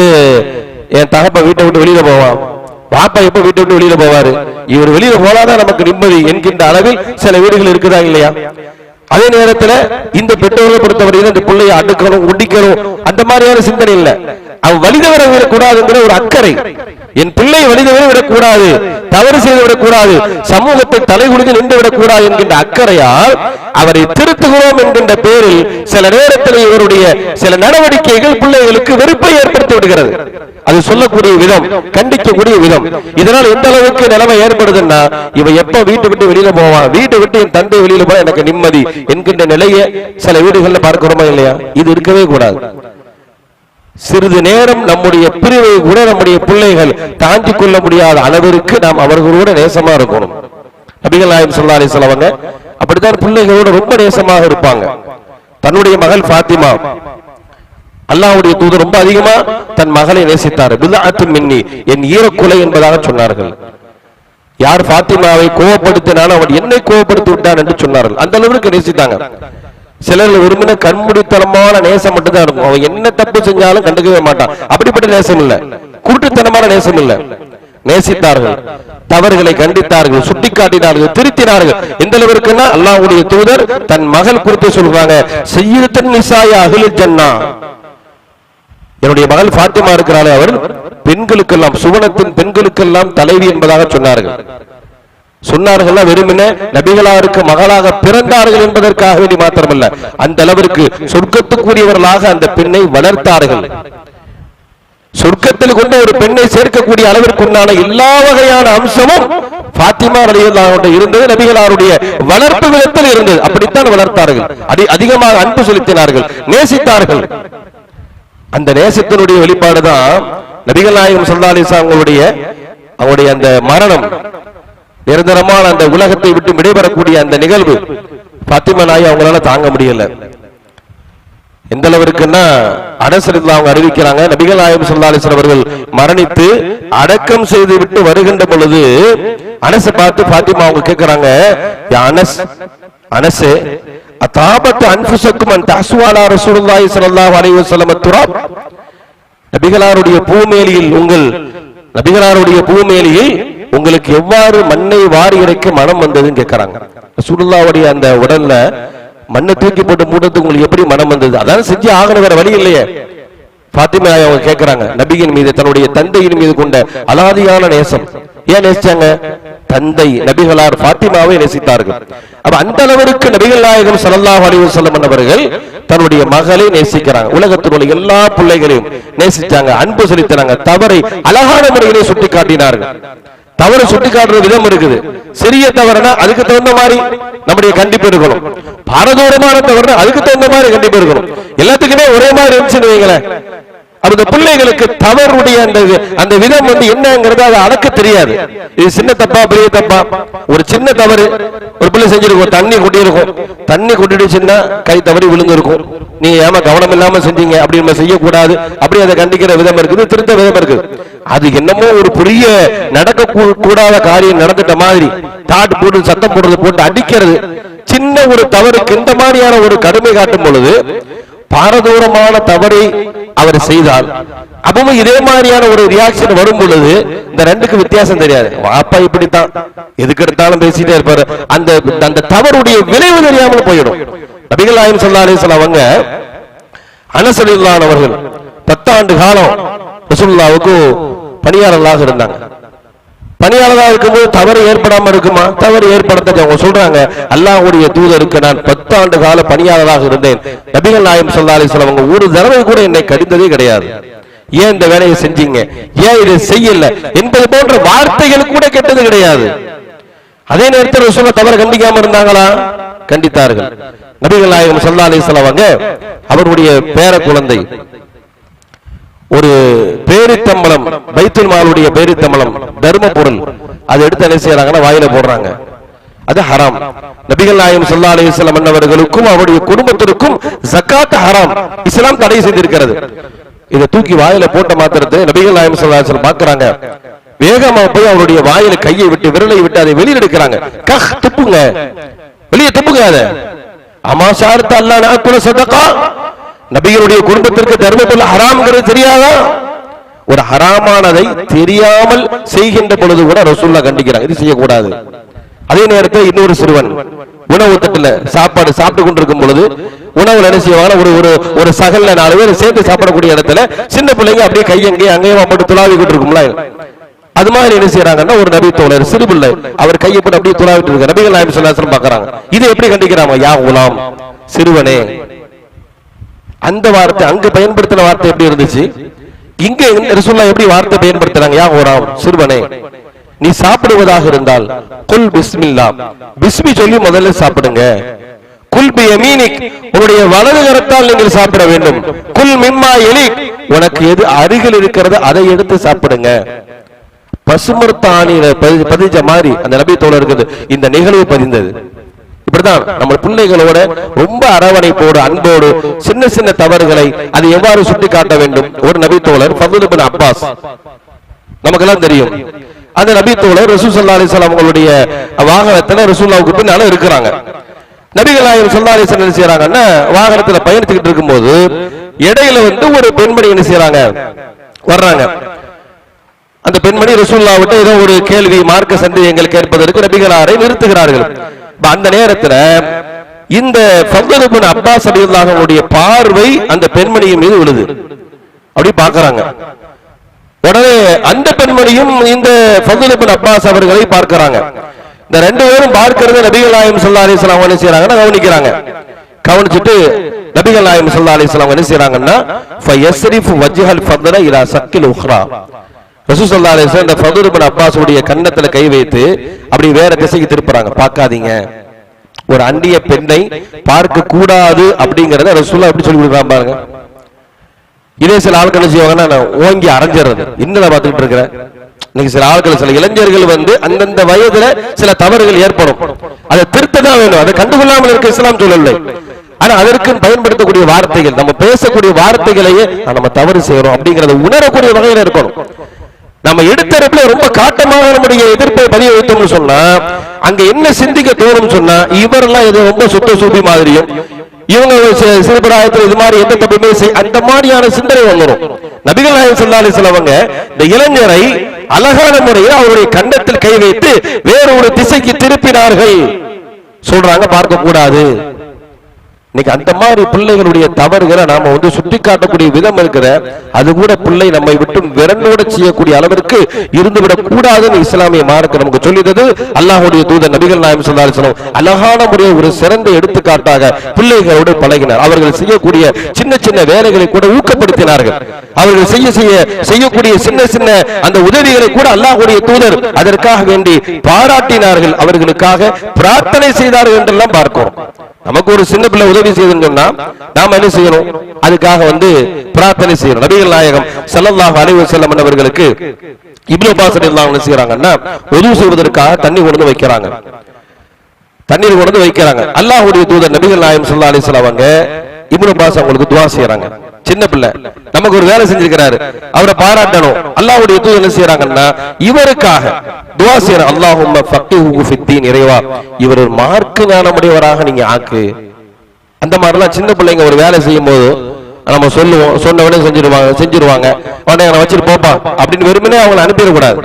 என் தகப்ப வீட்டை விட்டு வெளியில போவான், பாப்பா எப்ப வீட்டை விட்டு வெளியில போவாரு, இவர் வெளியில போனாதான் நமக்கு நிம்மதி என்கின்ற அளவில் சில வீடுகள் இருக்குதா இல்லையா? அதே நேரத்தில் இந்த பெற்றோர்களை பொறுத்தவரையில் இந்த பிள்ளையை அடுக்கணும், உண்டிக்கணும், அந்த மாதிரியான சிந்தனை இல்லை. அவன் வழிதவர விடக்கூடாதுங்கிற ஒரு அக்கறை, என் பிள்ளை வழிதவர விடக்கூடாது, தவறு செய்து விடக்கூடாது, சமூகத்தை தலைகுனிந்து நின்று விடக்கூடாது என்கின்ற அக்கறையால் அவரை திருத்துகிறோம் என்கின்ற பேரில் சில நேரத்தில் இவருடைய சில நடவடிக்கைகள் பிள்ளைகளுக்கு வெறுப்பை ஏற்படுத்தி விடுகிறது. அது சொல்லக்கூடிய விதம், கண்டிக்கக்கூடிய விதம். இதனால் எந்த அளவுக்கு நிலைமை ஏற்படுதுன்னா, இவன் எப்ப வீட்டை விட்டு வெளியில போவான், வீட்டை விட்டு என் தந்தை வெளியில போய் எனக்கு நிம்மதி என்கின்ற நிலையை சில வீடுகள்ல பார்க்கிறோமா இல்லையா? இது இருக்கவே கூடாது. சிறிது நேரம் நம்முடைய பிரிவை கூட நம்முடைய பிள்ளைகள் தாங்கிக் கொள்ள முடியாத அளவிற்கு நாம் அவர்களோட நேசமா இருக்கணும். நபிகள் நாயகம் ஸல்லல்லாஹு அலைஹி வஸல்லம் அப்படித்தான் பிள்ளைகளோட ரொம்ப நேசமாக இருப்பாங்க. தன்னுடைய மகள் ஃபாத்திமா, அல்லாஹ்வுடைய தூதர் ரொம்ப அதிகமா தன் மகளை நேசித்தார். பில்அத்து மின்னி, என் ஈரக்குலை என்பதாக சொன்னார்கள். யார் ஃபாத்திமாவை கோபப்படுத்தினாலும் அவன் என்னை கோபப்படுத்தி விட்டான் என்று சொன்னார்கள். அந்த அளவுக்கு நேசித்தாங்க. சிலர் விரும்பின கண்முடித்தனமான நேசம் மட்டும் தான் இருக்கும். அவன் என்ன தப்பு செஞ்சாலும் கண்டுக்கவே மாட்டான். அப்படிப்பட்ட நேசம் இல்ல, குருட்டுத்தனமான நேசம் இல்ல. நேசித்தார்கள், தவறுகளை கண்டித்தார்கள், சுட்டிக்காட்டினார்கள், திருத்தினார்கள். எந்த அளவிற்குன்னா அல்லாஹ்வுடைய தூதர் தன் மகள் குறித்து சொல்றாங்க, சய்யிதத்துன் நிசாஇ அஹ்லில் ஜன்னah, என்னுடைய மகள் ஃபாத்திமா இருக்கிறாளே, அவர் பெண்களுக்கெல்லாம், சுவனத்தின் பெண்களுக்கெல்லாம் தலைவி என்பதாக சொன்னார்கள். சொன்னார்கள் வெறுமன நபிகளாருக்கு மகளாக பிறந்தார்கள் என்பதற்காக வேண்டி மாத்திரமல்ல, அந்த அளவிற்கு சொர்க்கத்துக்குரியவர்களாக அந்த பெண்ணை வளர்த்தார்கள். சொர்க்கத்தில் கொண்டு ஒரு பெண்ணை சேர்க்கக்கூடிய அளவிற்குண்டான எல்லா வகையான அம்சமும் பாத்திமா ரலியல்லாஹு இருந்தது. நபிகளாருடைய வளர்ப்பு விதத்தில் இருந்தது. அப்படித்தான் வளர்த்தார்கள். அதிகமாக அன்பு செலுத்தினார்கள், நேசித்தார்கள். அந்த நேசத்தினுடைய வெளிப்பாடுதான் நபிகள் நாயகம் ஸல்லல்லாஹு அலைஹி வஸல்லம் அவருடைய அந்த மரணம், நிரந்தரமான அந்த உலகத்தை விட்டு விடைபெறக்கூடிய அந்த நிகழ்வு பாத்திமா நாயகி அவங்களால தாங்க முடியல. எந்த அளவிற்குன்னா அனஸ் ரலியல்லாஹு அவங்க அறிவிக்கிறாங்க, நபிகள் நாயகம் ஸல்லல்லாஹு அலைஹி வஸல்லம் அவர்கள் மரணித்து அடக்கம் செய்து விட்டு வருகின்ற பொழுது அனஸை பார்த்து பாத்திமா அவங்க கேட்கிறாங்க, அனஸ் அனஸே அதாபத் அன்ஃபுஸக்கும் அன் தஸ்வாலா ரசூலுல்லாஹி ஸல்லல்லாஹு அலைஹி வஸல்லம் துராப், நபிகளாருடைய பூமேலியில் உங்களுக்கு எவ்வாறு மண்ணை வாரி இறைக்க மனம் வந்ததுன்னு கேட்கிறாங்க. ரசூலுல்லாஹ்வுடைய அந்த உடல்ல மண்ணை தூக்கி போட்டு மூடத்துக்கு உங்களுக்கு எப்படி மனம் வந்தது? அதான் செஞ்சு ஆகணும், வேற வழி இல்லையே. பாத்திமா அவங்க கேட்கிறாங்க, நபியின் மீது தன்னுடைய தந்தையின் மீது கொண்ட அலாதியான நேசம். ஏன் நேசிச்சாங்க? தந்தை நபிகளார் பாத்திமாவை நேசித்தார்கள். அப்ப அந்த அளவிற்கு நபிகள் நாயகம் ஸல்லல்லாஹு அலைஹி வஸல்லம் அவர்கள் தன்னுடைய மகளை நேசிக்கிறாங்க. உலகத்தில் உள்ள எல்லா பிள்ளைகளையும் நேசிச்சாங்க, அன்பு செலுத்தினாங்க. தவறை அழகான முறையிலே சுட்டி காட்டினார்கள். தவறு சுட்டி காட்டுற விதம் இருக்குது. சிறிய தவறுனா அதுக்கு தகுந்த மாதிரி நம்முடைய கண்டிப்பு இருக்கணும். பாரதூரமான தவறுனா அதுக்கு தகுந்த மாதிரி கண்டிப்பு இருக்கணும். எல்லாத்துக்குமே ஒரே மாதிரி இருந்துச்சுன்னு வைங்களேன், அந்த பிள்ளைகளுக்கு தவறுடைய அந்த விதம் என்னங்கிறது அது அளக்க தெரியாது. இது சின்ன தப்பா பெரிய தப்பா, ஒரு சின்ன தவறு ஒரு பிள்ளை செஞ்சிருக்கும், தண்ணி கொட்டியிருக்கும், தண்ணி கொட்டிடுச்சுன்னா கை தவறி விழுந்திருக்கும், நீங்க ஏமா கவனம் இல்லாம செஞ்சீங்க, அப்படி நம்ம செய்யக்கூடாது, அப்படி அதை கண்டிக்கிற விதம் இருக்குது, திருத்த விதம் இருக்குது. அது என்னமோ ஒரு பெரிய நடக்க கூடாத காரியம் நடந்துட்ட மாதிரி தாட்டு போட்டு சத்தம் போடுறது போட்டு அடிக்கிறது. சின்ன ஒரு தவறுக்கு இந்த மாதிரியான ஒரு கடுமை காட்டும் பொழுது பாரதூரமான தவறை அவர் செய்தால் அப்பவும் இதே மாதிரியான ஒரு ரியாக்ஷன் வரும் பொழுது இந்த ரெண்டுக்கு வித்தியாசம் தெரியாது. அப்பா இப்படித்தான் எதுக்கு எடுத்தாலும் பேசிட்டே இருப்பாரு, அந்த தவறுடைய விளைவு தெரியாமல் போயிடும். நபிகள் நாயகம் ஸல்லல்லாஹு அலைஹி வஸல்லம் அவங்க அனஸ் ரலியல்லாஹு அன்ஹு அவர்கள் 10 ஆண்டு காலம் ரசூலுல்லாஹ்வுக்கு பணியாளர்களாக இருந்தாங்க. பணியாளராக இருக்கும்போது தவறு ஏற்படாம இருக்குமா? தவறு ஏற்படுத்த அவங்க சொல்றாங்க, அல்லாஹ்வுடைய தூதருக்கு நான் 10 ஆண்டு கால பணியாளராக இருந்தேன், நபிகள் நாயகம் ஸல்லல்லாஹு அலைஹி வஸல்லம் அவங்க ஒரு தடவை கூட என்னை கடிந்ததே கிடையாது. ஏன் இந்த வேலையை செஞ்சீங்க, ஏன் இதை செய்யல என்பது போன்ற வார்த்தைகள் கூட கேட்டது கிடையாது. அதே நேரத்தில் ரசூலுல்லாஹ் தவறு கண்டிக்காம இருந்தாங்களா? கண்டித்தார்கள். நபிகள் நாயகம் ஸல்லல்லாஹு அலைஹி வஸல்லம் அவங்க அவருடைய பேர குழந்தை ஒரு பேரித்தம்பளம், பைத்துல் மாலுடைய பேரித்தம்பளம், தர்ம பொருள், அதை எடுத்து என்ன செய்யறாங்கன்னா வாயில போடுறாங்க. அது ஹராம். நபிகள் நாயகம் ஸல்லல்லாஹு அலைஹி வஸல்லம் அவர்களுக்கும் அவருடைய குடும்பத்திற்கும் ஜகாத் ஹராம், இஸ்லாம் தடை செய்திருக்கிறது. இதை தூக்கி வாயில போட்ட மாத்திரத்தை நபிகள் நாயகம் ஸல்லல்லாஹு அலைஹி வஸல்லம் பார்க்கறாங்க, வேகமா போய் அவருடைய வாயில கையை விட்டு விரலை விட்டு அதை வெளியில எடுக்கிறாங்க. கஹ், துப்புங்க, வெளியே துப்புங்க. அதை அமா ஷாரத் அல்லாஹ் நஅக்குல சதகா, நபிகளுடைய குடும்பத்திற்கு தர்மத்துல் ஹராம்ங்கிறது தெரியாதா? ஒரு ஹராமானதை தெரியாமல் செய்கின்ற பொழுது கூட ரசூலுல்லாஹ் கண்டிக்கிறாங்க, இது செய்யக்கூடாது. அதே நேரத்தில் இன்னொரு சிறுவன் உணவு தட்டுல சாப்பாடு சாப்பிட்டு கொண்டிருக்கும் பொழுது உணவு என்ன செய்வாங்க, ஒரு சகல்ல 4 பேர் சேர்ந்து சாப்பிடக்கூடிய இடத்துல சின்ன பிள்ளைங்க அப்படியே கையங்கே அங்கேயும் போட்டு துளாவி கொண்டு இருக்கும்ல, அது மாதிரி என்ன செய்யறாங்கன்னா ஒரு நபி தோழர் சிறு பிள்ளை அவர் கையை போட்டு அப்படியே துளாவிட்டு இருக்க நபிகள் நாயகம் ஸல்லல்லாஹு அலைஹி வஸல்லம் பார்க்கறாங்க. இது எப்படி கண்டிக்கிறாங்க? யா குலாம், சிறுவனே. அந்த வார்த்தை அங்க பயன்படுத்தின வார்த்தை எப்படி இருந்துச்சு, இங்க ரசூலுல்லாஹ் எப்படி வார்த்தை பயன்படுத்துறாங்க? யா குலாம், சிறுவனே, நீ சாப்பிடுவதாக இருந்தால் குல் பிஸ்மில்லா, பிஸ்மி சொல்லி முதல்ல சாப்பிடுங்க. குல் பி யமீனிக், உன்னுடைய வலது கரத்தால் நீங்கள் சாப்பிட வேண்டும். குல் மிம்மா யலிக், உனக்கு எது அருகில் இருக்கிறது அதை எடுத்து சாப்பிடுங்க. பசுமர்த்தானில பதிஞ்ச மாதிரி அந்த நபி தோழருக்கு இந்த நிகழ்வு பதிந்தது. இப்படிதான் நம்ம பிள்ளைகளோட ரொம்ப அரவணைப்போடு அன்போடு சின்ன சின்ன தவறுகளை அது எவ்வாறு சுட்டி காட்ட வேண்டும். ஒரு நபி தோழர் ஃபதுல் இப்னு அப்பாஸ், நமக்கெல்லாம் தெரியும். அந்த நபி தோழர் ரசூல் ஸல்லல்லாஹு அலைஹி வஸல்லம் அவங்களுடைய வாகனத்துல ரசூலுல்லாஹ்வுக்கு பின்னால இருக்கிறாங்க. நபிகள் நாயகம் ஸல்லல்லாஹு அலைஹி வஸல்லம் என்ன செய்யறாங்கன்னா வாகனத்துல பயணிச்சுக்கிட்டு இருக்கும்போது இடையில ஒரு பெண்மணி என்ன செய்யறாங்க, வர்றாங்க. அந்த பெண்மணி ரசூலுல்லாஹ்விட்ட ஏதோ ஒரு கேள்வி மார்க்க சந்தேகங்கள் கேட்பதற்கு நபிகளாரை நிறுத்துகிறார்கள். அந்த நேரத்துல இந்த ஃபதுல் இப்னு அப்பாஸ் ரலியல்லாஹு அன்ஹுடைய பார்வை அந்த பெண்மணியின் மீது விழுது. அப்படி பார்க்கறாங்க. உடனே அந்த பெண்மணியும் இந்த ஃபதுல் இப்னு அப்பாஸ் அவர்களை பார்க்கறாங்க. இந்த ரெண்டு பேரும் பார்க்கிறது நபிகள் நாயகம் ஸல்லல்லாஹு அலைஹி வஸல்லம் என்ன செய்றாங்கன்னா கவனிக்கிறாங்க. கவனிச்சுட்டு நபிகள் நாயகம் ஸல்லல்லாஹு அலைஹி வஸல்லம் என்ன செய்றாங்கன்னா ஃபயஸ்ரிஃபு வஜ்ஹல் ஃபத்ல இலா சக்கில் உக்ரா. ரசூல் ஸல்லல்லாஹு அலைஹி வஸல்லம் ஃபதுல் இப்னு அப்பாஸ் உடைய கன்னத்துல கை வைத்து அப்படி வேற திசைக்கு திருப்புறாங்க. பார்க்காதீங்க, ஒரு அந்நிய பெண்ணை பார்க்க கூடாது அப்படிங்கறத ரசூலுல்லாஹ் எப்படி சொல்லி கொடுக்குறாங்க பாருங்க. இதே சில ஆட்கள் என்ன செய்வாங்கன்னா ஓங்கி அரைஞ்சிடுறது. இன்னும் பார்த்துக்கிட்டு இருக்கிறேன். இன்னைக்கு சில ஆட்கள், சில இளைஞர்கள் அந்தந்த வயதுல சில தவறுகள் ஏற்படும், அதை திருத்ததான் வேணும். அதை கண்டுகொள்ளாமல் இருக்க இஸ்லாம் சொல்லவில்லை. ஆனா அதற்கு பயன்படுத்தக்கூடிய வார்த்தைகள், நம்ம பேசக்கூடிய வார்த்தைகளையே நம்ம தவறு செய்யறோம் அப்படிங்கறத உணரக்கூடிய வகையில இருக்கணும். நம்ம எடுத்தரப்புல ரொம்ப காட்டமாக நம்முடைய எதிர்ப்பை பதிய வைத்தோம்னு சொன்னா அங்க என்ன சிந்திக்க தோணும் சொன்னா, இவரெல்லாம் இது ரொம்ப சுத்த சூப்பி மாதிரியும், இவங்க சிறுபிராயத்தில் இது மாதிரி எந்த தப்புமே அந்த மாதிரியான சிந்தனை வந்துடும். நபிகள் நாயகம் ஸல்லல்லாஹு அலைஹி வஸல்லம் இந்த இளைஞரை அழகான முறையில் அவருடைய கண்டத்தில் கை வைத்து வேற ஒரு திசைக்கு திருப்பினார்கள். சொல்றாங்க பார்க்க கூடாது. இன்னைக்கு அந்த மாதிரி பிள்ளைகளுடைய தவறுகளை நாம சுட்டி காட்டக்கூடிய விதம் இருக்கிற, அது கூட பிள்ளை நம்மை விட்டு விரண்டோட செய்யக்கூடிய அளவிற்கு இருந்துவிடக் கூடாதுன்னு இஸ்லாமிய மார்க்கம் நமக்கு சொல்லியது. அல்லாஹ்வுடைய தூதர் நபிகள் நாயகம் ஸல்லல்லாஹு அலைஹி வஸல்லம் அழகான முறையில் ஒரு சிறந்த எடுத்துக்காட்டாக பிள்ளைகளோடு பழகினார். அவர்கள் செய்யக்கூடிய சின்ன சின்ன வேலைகளை கூட ஊக்கப்படுத்தினார்கள். அவர்கள் செய்யக்கூடிய சின்ன சின்ன அந்த உதவிகளை கூட அல்லாஹ்வுடைய தூதர் அதற்காக வேண்டி பாராட்டினார்கள், அவர்களுக்காக பிரார்த்தனை செய்தார்கள் என்றெல்லாம் பார்க்கிறோம். நமக்கு ஒரு சின்ன பிள்ளை உதவி செய்யணும்னு சொன்னா நாம என்ன செய்யணும்? அதுக்காக பிரார்த்தனை செய்யணும். நபிகள் நாயகம் ஸல்லல்லாஹு அலைஹி வஸல்லம் அவர்களுக்கு இப்னு அப்பாஸ் ரலியல்லாஹு அன்ஹு என்ன செய்றாங்கன்னா உது செய்வதற்காக தண்ணீர் கொண்டு வைக்கிறாங்க. தண்ணீர் கொண்டு வைக்கிறாங்க. அல்லாஹ்வுடைய தூதர் நபிகள் நாயகம் ஸல்லல்லாஹு அலைஹி வஸல்லம் அவங்க இப்னு அப்பாஸ் அவங்களுக்கு துஆ செய்றாங்க. சின்ன பிள்ளை நமக்கு ஒரு வேலை செஞ்சிருக்கிறாரு, அவரை பாராட்டணும். அல்லாஹ்வுடைய தூதர் என்ன செய்றாங்கன்னா இவருக்காக துஆ செய்றாங்க. அல்லாஹும்ம ஃபக்ஹுஹு ஃபித்தீன், இறைவா இவர் ஒரு மார்க்க ஞானமுடையவராக நீங்க ஆக்கு. அந்த மாதிரிலாம் சின்ன பிள்ளைங்க ஒரு வேலை செய்யும் போது நம்ம சொல்லுவோம், சொன்ன உடனே செஞ்சிருவாங்க உடனே வச்சுட்டு போப்பா அப்படின்னு வெறுமனே அவங்களை அனுப்பிடக்கூடாது.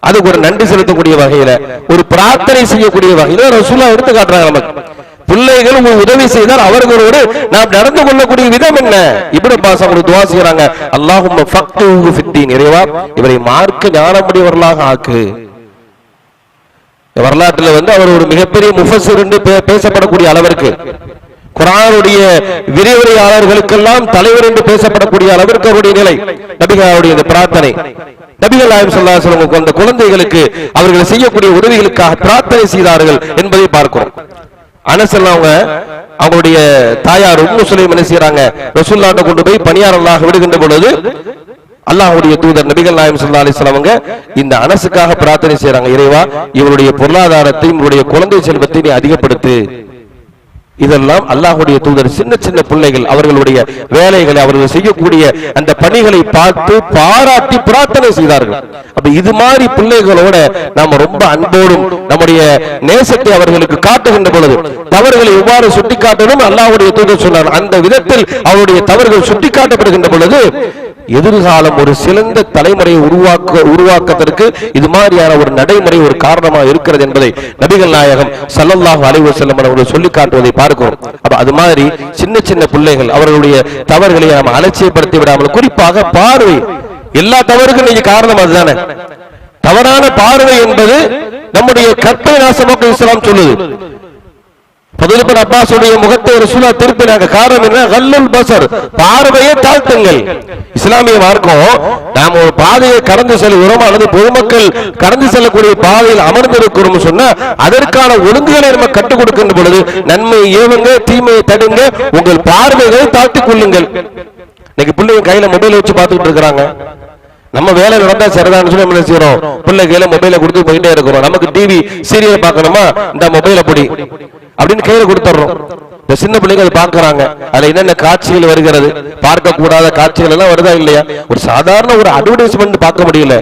அதுக்கு ஒரு நன்றி செலுத்தக்கூடிய வகையில, ஒரு பிரார்த்தனை செய்யக்கூடிய வகையில ரசூலுல்லாஹ் எடுத்து காட்டுறாங்க. நமக்கு பிள்ளைகள் உதவி செய்தால் அவர்களோடு நாம் நடந்து கொள்ளக்கூடிய விதம் என்ன? இப்னு அப்பாஸ் அவங்களுக்கு துஆ செய்றாங்க. அல்லாஹும்ம ஃபக்ஹுஹு ஃபித்தீன், இறைவா இவரை மார்க்க ஞானமுடையவர்களாக ஆக்கு. வரலாற்றில் அவர் ஒரு மிகப்பெரிய முஃபஸ்ஸிர் என்று பேசப்படக்கூடிய அளவிற்கு, குர்ஆனுடைய விரிவுரையாளர்களுக்கெல்லாம் தலைவர் என்று பேசப்படக்கூடிய அளவிற்கு அவருடைய நிலை. நபிகளுடைய இந்த பிரார்த்தனை, நபிகள் நாயகம் ஸல்லல்லாஹு அலைஹி வஸல்லம் அந்த குழந்தைகளுக்கு அவர்கள் செய்யக்கூடிய உதவிகளுக்காக பிரார்த்தனை செய்தார்கள் என்பதை பார்க்கிறோம். அனஸ் அவங்களுடைய தாயார் உம்மு சுலைம் என்ன செய்றாங்க, ரசூலுல்லாஹ் கொண்டு போய் பணியாளர்களாக விடுகின்ற பொழுது அல்லாஹ்வுடைய தூதர் நபிகள் நாயகம் ஸல்லல்லாஹு அலைஹி வஸல்லம் இந்த அனஸுக்காக பிரார்த்தனை செய்றாங்க. இறைவா இவருடைய பொருளாதாரத்தை, இவருடைய குழந்தை செல்வத்தை நீ அதிகப்படுத்து. இதெல்லாம் அல்லாஹ்வுடைய தூதர் சின்ன சின்ன பிள்ளைகள் அவர்களுடைய வேலைகளை, அவர்கள் செய்யக்கூடிய அந்த பணிகளை பார்த்து பாராட்டி பிரார்த்தனை செய்தார்கள். அப்ப இது மாதிரி பிள்ளைகளோட நாம ரொம்ப அன்போடும் நம்முடைய நேசத்தை அவர்களுக்கு காட்டுகின்ற பொழுது தவறுகளை எவ்வாறு சுட்டிக்காட்டணும் அல்லாஹ்வுடைய தூதர் சொன்னார். அந்த விதத்தில் அவருடைய தவறுகள் சுட்டிக்காட்டப்படுகின்ற பொழுது எதிர்காலம் ஒரு சிறந்த தலைமுறையை உருவாக்கத்திற்கு இது மாதிரியான ஒரு நடைமுறை ஒரு காரணமாக இருக்கிறது என்பதை நபிகள் நாயகம் ஸல்லல்லாஹு அலைஹி வஸல்லம் அவர்கள் சொல்லி காட்டுவதை பார்க்கிறோம். அப்ப அது மாதிரி சின்ன சின்ன பிள்ளைகள் அவர்களுடைய தவறுகளை நாம் அலட்சியப்படுத்தி விடாமல், குறிப்பாக பார்வை, எல்லா தவறுக்கும் நீங்க காரணம் அதுதானே. தவறான பார்வை என்பது நம்முடைய கற்பை நாசமாக இஸ்லாம் சொல்லுது. ஃபதுல் இப்னு அப்பாஸுடைய முகத்தை ரசூலுல்லாஹ் திருப்பினாங்க. காரணம் என்ன? கல்லுல் பஸர், பார்வையை தாழ்த்துங்கள். இஸ்லாமிய மார்க்கம் நாம் ஒரு பாதையை கடந்து செல்கிறோம் அல்லது பொதுமக்கள் கடந்து செல்லக்கூடிய பாதையில் அமர்ந்திருக்கிறோம் சொன்னா அதற்கான ஒழுங்குகளை நம்ம கற்றுக் கொடுக்கின்ற பொழுது நன்மை ஏவுங்க, தீமையை தடுங்க, உங்கள் பார்வைகளை தாழ்த்திக் கொள்ளுங்கள். இன்னைக்கு பிள்ளைங்க கையில மொபைல் வச்சு பார்த்துக்கிட்டு இருக்கிறாங்க. நம்ம வேலை நடந்தா சரிதான் சொல்லி என்ன செய்யறோம், பிள்ளை கையில மொபைலை கொடுத்து போயிட்டே இருக்கிறோம். நமக்கு டிவி சீரியல் பார்க்கணுமா, இந்த மொபைலை பொடி அப்படின்னு கையில கொடுத்துறோம். இந்த சின்ன பிள்ளைங்க அதை பாக்குறாங்க. அதுல என்னென்ன காட்சிகள் வருகிறது, பார்க்க கூடாத காட்சிகள் எல்லாம் வருதா இல்லையா? ஒரு சாதாரண ஒரு அட்வர்டைஸ்மெண்ட் பார்க்க முடியல.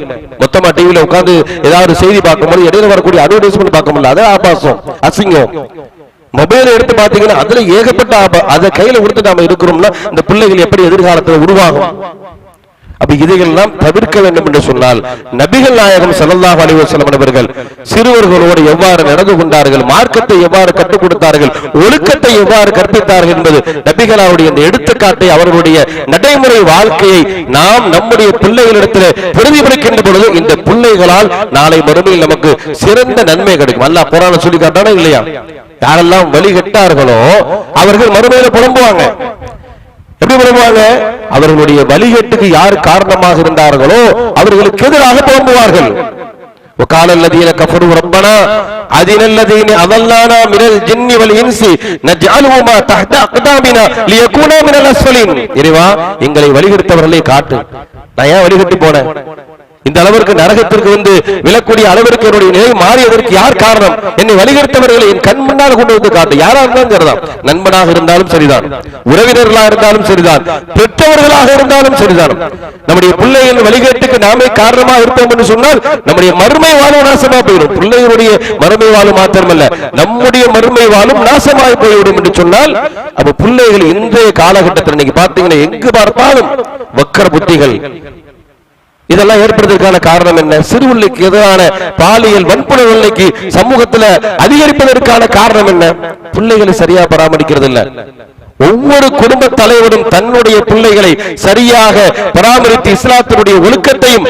மொத்தமா டிவில உட்கார்ந்து ஏதாவது செய்தி பார்க்கும்போது இடையில வரக்கூடிய அட்வர்டைஸ்மெண்ட் பார்க்க முடியல. அதே ஆபாசம், அசிங்கம். மொபைலை எடுத்து பாத்தீங்கன்னா அதுல ஏகப்பட்ட அதை கையில கொடுத்து நாம இருக்கிறோம்னா இந்த பிள்ளைகள் எப்படி எதிர்காலத்தில் உருவாகும்? அப்ப இதையெல்லாம் தவிர்க்க வேண்டும் என்று சொன்னால் நபிகள் நாயகம் ஸல்லல்லாஹு அலைஹி வஸல்லம் அவர்கள் சிறுவர்களோடு எவ்வாறு நடந்து கொண்டார்கள், மார்க்கத்தை எவ்வாறு கற்றுக் கொடுத்தார்கள், ஒழுக்கத்தை எவ்வாறு கற்பித்தார்கள் என்பது நபிகளாருடைய இந்த எடுத்துக்காட்டை, அவர்களுடைய நடைமுறை வாழ்க்கையை நாம் நம்முடைய பிள்ளைகளிடத்தில் பிரதிபலிக்கின்ற பொழுது இந்த பிள்ளைகளால் நாளை மறுமையில் நமக்கு சிறந்த நன்மை கிடைக்கும். அல்லாஹ் குர்ஆனில் சொல்லி காட்டானா இல்லையா? யாரெல்லாம் வழிகட்டார்களோ அவர்கள் மறுமையில புலம்புவாங்க. எப்படி புலம்புவாங்க? அவர்களுடைய வழிகட்டுக்கு யார் காரணமாக இருந்தார்களோ அவர்களுக்கு எதிராக புலம்புவார்கள். وقال الذين كفروا ربنا أرنا الذين أضلنا من الجن والإنس نجعلهما تحت أقدامنا ليكونا من الأسفلين. இறைவா, எங்களை வழிகெடுத்தவர்களை காட்டு. நான் ஏன் வழிகட்டி போனேன்? இந்த அளவிற்கு நரகத்திற்கு வந்து விழக்கூடிய அளவிற்கு என்னுடைய நிலை மாறியதற்கு யார் காரணம்? என்னை வழிகெடுத்தவர்களை என் கண் முன்னால் கொண்டு வந்து காட்டு. யாரா இருந்தாலும் சரிதான், நண்பனாக இருந்தாலும் சரிதான், உறவினர்களாக இருந்தாலும் சரிதான், பெற்றவர்களாக இருந்தாலும் சரிதான். நம்முடைய பிள்ளைகள் வழிகேட்டுக்கு நாமே காரணமாக இருப்போம் என்று சொன்னால் நம்முடைய மறுமை வாழும் நாசமா போயிடும். பிள்ளைகளுடைய மறுமை வாழும் மாத்திரமல்ல, நம்முடைய மறுமை வாழும் நாசமாய் போய்விடும் என்று சொன்னால், அப்ப பிள்ளைகள் இன்றைய காலகட்டத்தில் இன்னைக்கு பார்த்தீங்கன்னா எங்கு பார்த்தாலும் வக்கர புத்திகள். இதெல்லாம் ஏற்படுவதற்கான காரணம் என்ன? சிறுபிள்ளைக்கு எதிரான பாலியல் வன்புணர்வு சமூகத்துல அதிகரிப்பதற்கான காரணம் என்ன? பிள்ளைகளை சரியா பராமரிக்கிறது இல்ல. ஒவ்வொரு குடும்ப தலைவரும் தன்னுடைய பிள்ளைகளை சரியாக பராமரித்து இஸ்லாத்தினுடைய ஒழுக்கத்தையும்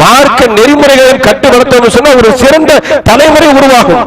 மார்க்க நெறிமுறைகளையும் கட்டுப்படுத்த சொன்னா ஒரு சிறந்த தலைமுறை உருவாகும்.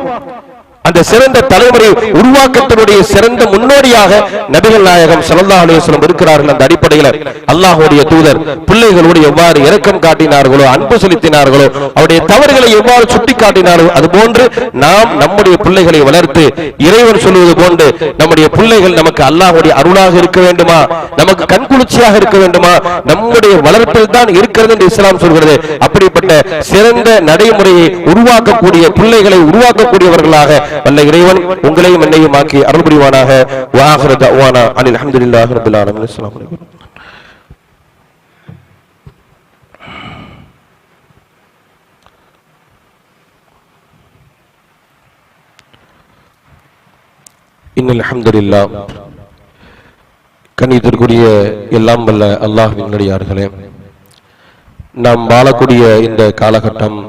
அந்த சிறந்த தலைமுறை உருவாக்கத்தினுடைய சிறந்த முன்னோடியாக நபிகள் நாயகம் ஸல்லல்லாஹு அலைஹி வஸல்லம் இருக்கிறார்கள். அந்த அடிப்படையில் அல்லாஹ்வுடைய தூதர் பிள்ளைகளோடு எவ்வாறு இரக்கம் காட்டினார்களோ, அன்பு செலுத்தினார்களோ, அவருடைய தவறுகளை எவ்வாறு சுட்டி காட்டினார்களோ, அதுபோன்று நாம் நம்முடைய பிள்ளைகளை வளர்த்து இறைவன் சொல்வது போன்று நம்முடைய பிள்ளைகள் நமக்கு அல்லாஹ்வுடைய அருளாக இருக்க வேண்டுமா, நமக்கு கண்குளிர்ச்சியாக இருக்க வேண்டுமா, நம்முடைய வளர்ப்பில் தான் இருக்கிறது என்று இஸ்லாம் சொல்கிறது. அப்படிப்பட்ட சிறந்த நடைமுறையை உருவாக்கக்கூடிய பிள்ளைகளை உருவாக்கக்கூடியவர்களாக வல்ல இறைவன் உங்களையும் என்னையும் ஆக்கி அருள் புரிவானாக. வஆகிரு தஅவானா அனில் ஹம்துலில்லாஹி ரப்பில் ஆலமீன். அஸ்ஸலாமு அலைக்கும். இன்னல் ஹம்துலில்லாஹ். கண்ணியத்திற்குரிய எல்லாம் வல்ல அல்லாஹ்வின் நல்லடியார்களே, நாம் வாழக்கூடிய இந்த காலகட்டம்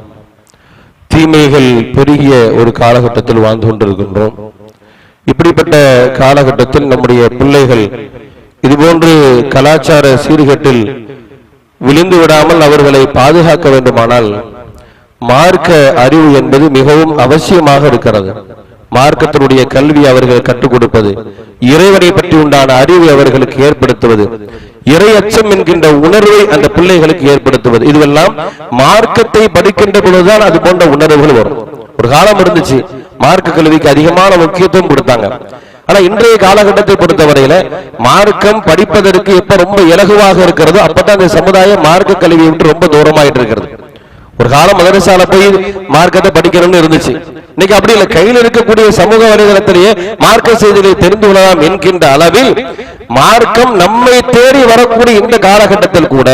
தீமைகள் பெருகிய ஒரு காலகட்டத்தில் வாழ்ந்து கொண்டிருக்கின்றோம். இப்படிப்பட்ட காலகட்டத்தில் நம்முடைய பிள்ளைகள் இதுபோன்று கலாச்சார சீர்கேட்டில் விழுந்து விடாமல் அவர்களை பாதுகாக்க வேண்டுமானால் மார்க்க அறிவு என்பது மிகவும் அவசியமாக இருக்கிறது. மார்க்கத்தினுடைய கல்வி அவர்கள் கற்றுக் கொடுப்பது, இறைவனை பற்றி உண்டான அறிவை அவர்களுக்கு ஏற்படுத்துவது, இறை அச்சம் என்கின்ற உணர்வை அந்த பிள்ளைகளுக்கு ஏற்படுத்துவது, இதுவெல்லாம் மார்க்கத்தை படிக்கின்ற பொழுதுதான் அது போன்ற உணர்வுகள் வரும். ஒரு காலம் இருந்துச்சு, மார்க்க கல்விக்கு அதிகமான முக்கியத்துவம் கொடுத்தாங்க. ஆனா இன்றைய காலகட்டத்தை பொறுத்தவரையில மார்க்கம் படிப்பதற்கு எப்ப ரொம்ப இலகுவாக இருக்கிறதோ அப்பதான் அந்த சமுதாயம் மார்க்க கல்வியை விட்டு ரொம்ப தூரமாயிட்டு இருக்கிறது. ஒரு காலம் மதரசால போய் மார்க்கத்தை படிக்கணும்னு இருந்துச்சு. இன்னைக்கு அப்படி இல்லை. கையில் இருக்கக்கூடிய சமூக வலைதளத்திலேயே மார்க்க செய்திகளை தெரிந்து கொள்ளலாம் என்கின்ற அளவில் மார்க்கம் நம்மை தேடி வரக்கூடிய இந்த காலகட்டத்தில் கூட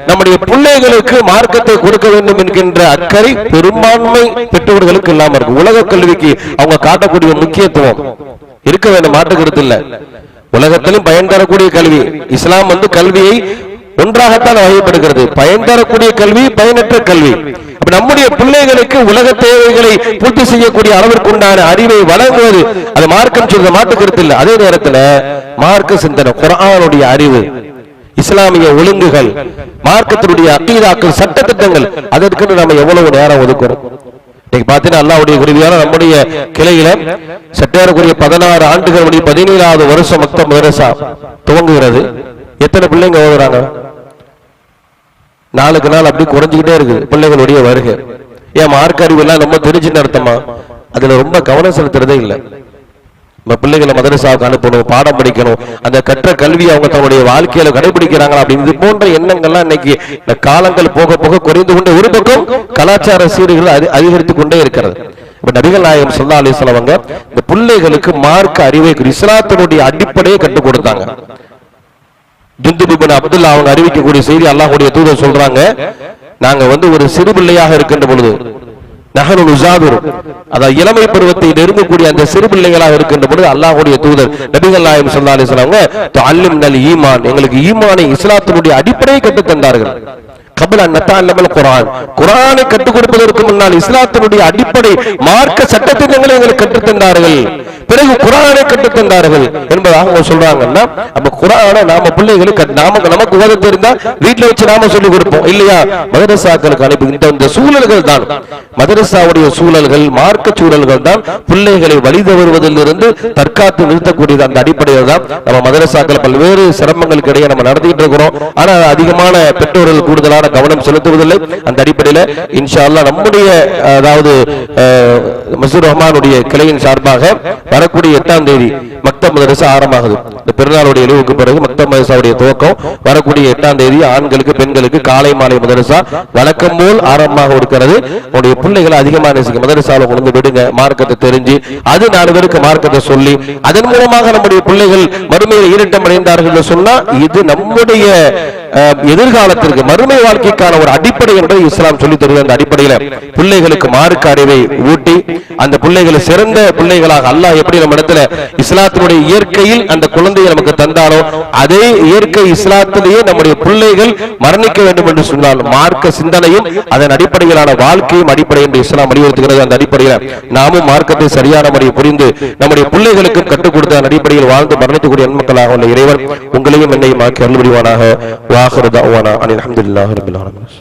நம்முடைய பிள்ளைகளுக்கு மார்க்கத்தை கொடுக்க வேண்டும் என்கின்ற அக்கறை பெரும்பான்மை பெற்றோர்களுக்கு இல்லாம இருக்கு. உலக கல்விக்கு அவங்க காட்டக்கூடிய முக்கியத்துவம் இருக்க வேண்டும், மாற்று கருத்து இல்ல. உலகத்திலும் பயன் தரக்கூடிய கல்வி, இஸ்லாம் கல்வியை ஒன்றாகத்தான் வகைப்படுகிறது. பயன் தரக்கூடிய கல்வி, பயனற்ற கல்வி. நம்முடைய பிள்ளைகளுக்கு உலக தேவைகளை பூர்த்தி செய்யக்கூடிய அளவிற்கு உண்டான அறிவை வழங்குவது அது மார்க்கம் சொல்ற மாற்று கருத்து இல்லை. அதே நேரத்தில் மார்க்க சிந்தனை, குர்ஆனுடைய அறிவு, இஸ்லாமிய ஒழுங்குகள், மார்க்கத்தினுடைய அகீதாக்கள், சட்ட திட்டங்கள், அதற்கு நம்ம எவ்வளவு நேரம் ஒதுக்குறோம்? இன்னைக்கு பாத்தீங்கன்னா அல்லாஹ்வுடைய கிருபையால நம்முடைய கிளையில சட்டேறக்குரிய 16 ஆண்டுகள் 17வது வருஷம் மக்தப் மதரசா துவங்குகிறது. எத்தனை பிள்ளைங்க ஓதுறாங்க? நாளுக்கு நாள் அப்படி குறைஞ்சிக்கிட்டே இருக்கு பிள்ளைகளுடைய வருகை. ஏன் மார்க்க அறிவு எல்லாம் நம்ம தெரிஞ்சுன்னு அர்த்தமா? அதுல ரொம்ப கவனம் செலுத்துறதே இல்லை. நம்ம பிள்ளைகளை மதரசாவுக்கு அனுப்பணும், பாடம் படிக்கணும், அந்த கற்ற கல்வியை அவங்க தன்னுடைய வாழ்க்கையில கடைபிடிக்கிறாங்களா அப்படின்னு இது போன்ற எண்ணங்கள்லாம் இன்னைக்கு இந்த காலங்கள் போக போக குறைந்து கொண்டே, ஒரு பக்கம் கலாச்சார சீர்களை அதிகரித்து கொண்டே இருக்கிறது. இப்ப நபிகள் நாயகம் ஸல்லல்லாஹு அலைஹி வஸல்லம் அவங்க இந்த பிள்ளைகளுக்கு மார்க்க அறிவை இஸ்லாத்தினுடைய அடிப்படையை கற்றுக் கொடுத்தாங்க. ஜுந்துப் இப்னு அப்துல்லா அவங்க அறிவிக்கக்கூடிய செய்தி, அல்லாஹ்வுடைய தூதர் சொல்றாங்க, நாங்க ஒரு சிறு பிள்ளையாக இருக்கின்ற பொழுது நஹனு நுஸாபிரு, அதாவது இளமை பருவத்தை நெருங்கக்கூடிய அந்த சிறு பிள்ளைகளாக இருக்கின்ற பொழுது அல்லாஹ்வுடைய தூதர் நபிகள் நாயகம் ஸல்லல்லாஹு அலைஹி வஸல்லம் துஅல்லிம்னல் ஈமான், எங்களுக்கு ஈமானை இஸ்லாத்தினுடைய அடிப்படையை கற்றுத் தந்தார்கள். கபல நத்தஅல்லமல் குர்ஆன், குர்ஆனை கற்றுக் கொடுப்பதற்கு முன்னால் இஸ்லாத்தினுடைய அடிப்படை மார்க்க சட்டத்திட்டங்களை எங்களுக்கு கற்றுத் தந்தார்கள். பிறகு குர்ஆனை கற்றுத் தந்தார்கள் என்பதாக அவங்க சொல்றாங்கன்னா, அப்ப குர்ஆனை நாம பிள்ளைகளுக்கு நமக்கு ஓத தெரிந்தா வீட்டுல வச்சு நாம சொல்லி கொடுப்போம் இல்லையா? மதரசாக்களுக்கு அனுப்பி இந்த சூழல்கள் தான், மதரசாவுடைய சூழல்கள், மார்க்க சூழல்கள் தான் பிள்ளைகளை வழி வருவதிலிருந்து தற்காத்து நிறுத்தக்கூடியது. அந்த அடிப்படையில் தான் நம்ம மதரசாக்கள் பல்வேறு சிரமங்களுக்கு இடையே நம்ம நடத்திட்டு இருக்கிறோம். ஆனா அதிகமான பெற்றோர்கள் கூடுதலான கவனம் செலுத்துவதில்லை. அந்த அடிப்படையில் இன்ஷா அல்லாஹ் நம்முடைய அதாவது மஸ்ஜித் ரஹ்மானுடைய கிளையின் சார்பாக வரக்கூடிய 8ஆம் தேதி மக்தப் மதரசா ஆரம்பமாகுது. இந்த பெருநாளுடைய இழிவுக்கு பிறகு மக்தப் மதரசாவுடைய துவக்கம் வரக்கூடிய 8ஆம் தேதி ஆண்களுக்கு பெண்களுக்கு காலை மாலை மதரசா வழக்கம் போல் ஆரம்பமாக இருக்கிறது. உங்களுடைய பிள்ளைகளை அதிகமாக நேசிக்க மதரசாவில் கொண்டு விடுங்க, மார்க்கத்தை தெரிஞ்சு அது 4 பேருக்கு மார்க்கத்தை சொல்லி அதன் மூலமாக நம்முடைய பிள்ளைகள் மறுமையில் ஈரட்டம் அடைந்தார்கள் சொன்னா இது நம்முடைய எதிர்காலத்திற்கு மறுமை வாழ்க்கைக்கான ஒரு அடிப்படை என்பதை இஸ்லாம் சொல்லி தருவது. அந்த அடிப்படையில் பிள்ளைகளுக்கு மார்க்க அறிவை ஊட்டி அந்த பிள்ளைகளை சிறந்த பிள்ளைகளாக அல்லாஹ் எப்படி நம்ம இடத்துல இஸ்லாத்தினுடைய இயற்கையில் அந்த குழந்தையை நமக்கு தந்தாலோ அதே இயற்கை இஸ்லாத்திலேயே நம்முடைய பிள்ளைகள் மரணிக்க வேண்டும் என்று சொன்னால் மார்க்க சிந்தனையும் அதன் அடிப்படையிலான வாழ்க்கையும் அடிப்படை என்று இஸ்லாம் வலியுறுத்துகிறது. அந்த அடிப்படையில் நாமும் மார்க்கத்தை சரியான முறையில் புரிந்து நம்முடைய பிள்ளைகளுக்கும் கற்றுக் கொடுத்த அடிப்படையில் வாழ்ந்து மரணிக்கக்கூடிய நன்மக்களாக உள்ள இறைவன் உங்களையும் என்னையும் ஆக்கி அருள் புரிவானாக. வாஹிரு தஅவானா அனில் ஹம்துலில்லாஹி ரப்பில் ஆலமீன்.